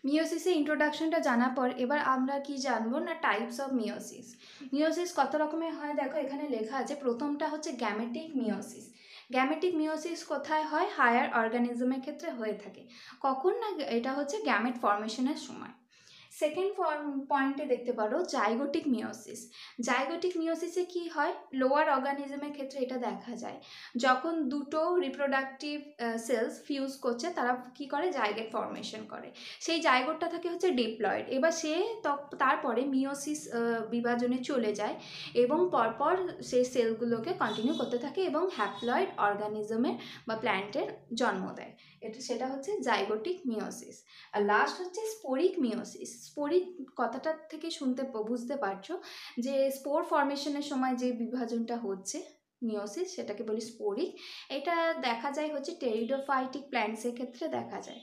মিওসিসের ইন্ট্রোডাকশনটা জানার পর এবার আমরা কি জানবো না টাইপস অফ মিওসিস। মিওসিস কত রকমের হয় দেখো এখানে লেখা আছে। প্রথমটা হচ্ছে গ্যামেটিক মিওসিস। গ্যামেটিক মিওসিস কোথায় হয়? হায়ার অর্গানিজমের ক্ষেত্রে হয়ে থাকে। কখন না? এটা হচ্ছে গ্যামেট ফর্মেশনের সময়। সেকেন্ড পয়েন্টে দেখতে পারো জাইগোটিক মিওসিস। জাইগোটিক মিওসিসে কি হয়? লোয়ার অর্গানিজমের ক্ষেত্রে এটা দেখা যায় যখন দুটো রিপ্রোডাক্টিভ সেলস ফিউজ করছে, তারা কি করে? জাইগোট ফর্মেশন করে। সেই জাইগোটটা থাকে হচ্ছে ডিপ্লয়েড। এবার সে তারপরে মিওসিস বিভাজনে চলে যায় এবং পরপর সেই সেলগুলোকে কন্টিনিউ করতে থাকে এবং হ্যাপ্লয়েড অর্গানিজমের বা প্ল্যান্টের জন্ম দেয়। সেটা হচ্ছে জাইগোটিক মিওসিস। আর লাস্ট হচ্ছে স্পোরিক মিওসিস। স্পোরিক কথাটা থেকে বুঝতে পারছো যে স্পোর ফর্মেশনের সময় যে বিভাজনটা হচ্ছে মিওসিস, সেটাকে বলি স্পোরিক। এটা দেখা যায় হচ্ছে টেরিডোফাইটিক প্ল্যান্টসের ক্ষেত্রে দেখা যায়।